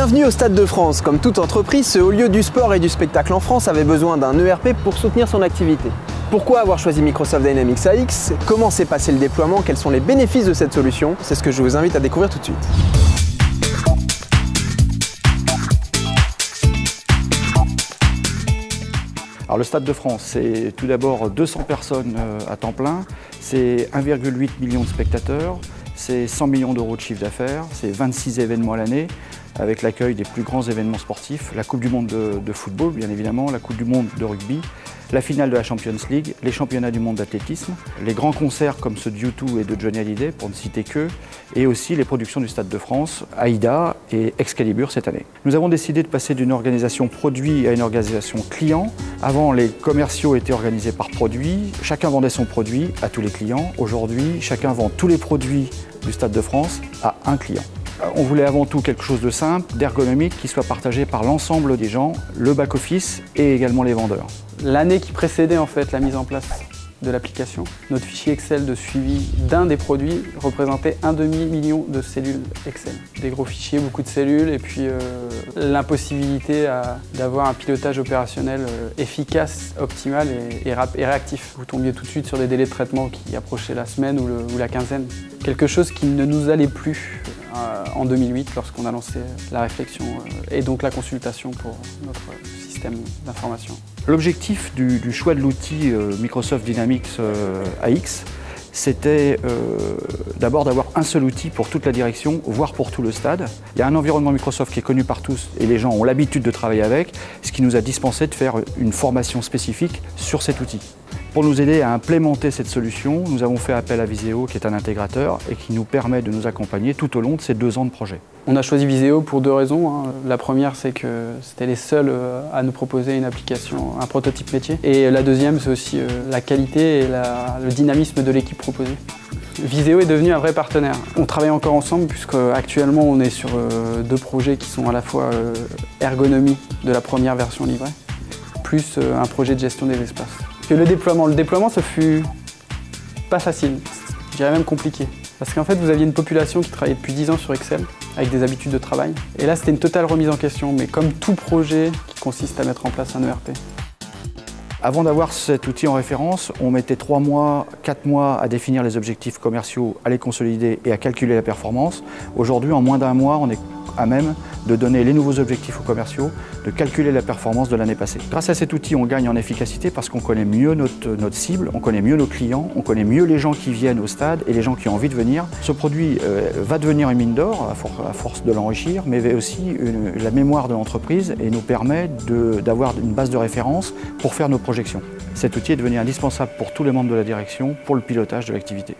Bienvenue au Stade de France. Comme toute entreprise, ce haut lieu du sport et du spectacle en France avait besoin d'un ERP pour soutenir son activité. Pourquoi avoir choisi Microsoft Dynamics AX? Comment s'est passé le déploiement? Quels sont les bénéfices de cette solution? C'est ce que je vous invite à découvrir tout de suite. Alors le Stade de France, c'est tout d'abord 200 personnes à temps plein, c'est 1,8 million de spectateurs, c'est 100 millions d'euros de chiffre d'affaires, c'est 26 événements à l'année, avec l'accueil des plus grands événements sportifs, la Coupe du Monde de football bien évidemment, la Coupe du Monde de rugby, la finale de la Champions League, les championnats du monde d'athlétisme, les grands concerts comme ceux de U2 et de Johnny Hallyday, pour ne citer qu'eux, et aussi les productions du Stade de France, Aïda et Excalibur cette année. Nous avons décidé de passer d'une organisation produit à une organisation client. Avant, les commerciaux étaient organisés par produit, chacun vendait son produit à tous les clients. Aujourd'hui, chacun vend tous les produits du Stade de France à un client. On voulait avant tout quelque chose de simple, d'ergonomique, qui soit partagé par l'ensemble des gens, le back-office et également les vendeurs. L'année qui précédait en fait la mise en place de l'application, notre fichier Excel de suivi d'un des produits représentait 1,5 million de cellules Excel. Des gros fichiers, beaucoup de cellules et puis l'impossibilité d'avoir un pilotage opérationnel efficace, optimal et réactif. Vous tombiez tout de suite sur des délais de traitement qui approchaient la semaine ou la quinzaine. Quelque chose qui ne nous allait plus en 2008 lorsqu'on a lancé la réflexion et donc la consultation pour notre système d'information. L'objectif du choix de l'outil Microsoft Dynamics AX, c'était d'abord d'avoir un seul outil pour toute la direction, voire pour tout le stade. Il y a un environnement Microsoft qui est connu par tous et les gens ont l'habitude de travailler avec, ce qui nous a dispensé de faire une formation spécifique sur cet outil. Pour nous aider à implémenter cette solution, nous avons fait appel à Viséo, qui est un intégrateur et qui nous permet de nous accompagner tout au long de ces 2 ans de projet. On a choisi Viséo pour 2 raisons. La première, c'est que c'était les seuls à nous proposer une application, un prototype métier. Et la deuxième, c'est aussi la qualité et le dynamisme de l'équipe proposée. Viséo est devenu un vrai partenaire. On travaille encore ensemble puisque actuellement on est sur 2 projets qui sont à la fois ergonomie de la première version livrée, plus un projet de gestion des espaces. Et le déploiement, ce fut pas facile, je dirais même compliqué. Parce qu'en fait, vous aviez une population qui travaillait depuis 10 ans sur Excel, avec des habitudes de travail. Et là, c'était une totale remise en question, mais comme tout projet qui consiste à mettre en place un ERP. Avant d'avoir cet outil en référence, on mettait 3 mois, 4 mois à définir les objectifs commerciaux, à les consolider et à calculer la performance. Aujourd'hui, en moins d'1 mois, on est à même de donner les nouveaux objectifs aux commerciaux, de calculer la performance de l'année passée. Grâce à cet outil, on gagne en efficacité parce qu'on connaît mieux notre cible, on connaît mieux nos clients, on connaît mieux les gens qui viennent au stade et les gens qui ont envie de venir. Ce produit va devenir une mine d'or à force de l'enrichir, mais aussi la mémoire de l'entreprise et nous permet d'avoir une base de référence pour faire nos projections. Cet outil est devenu indispensable pour tous les membres de la direction pour le pilotage de l'activité.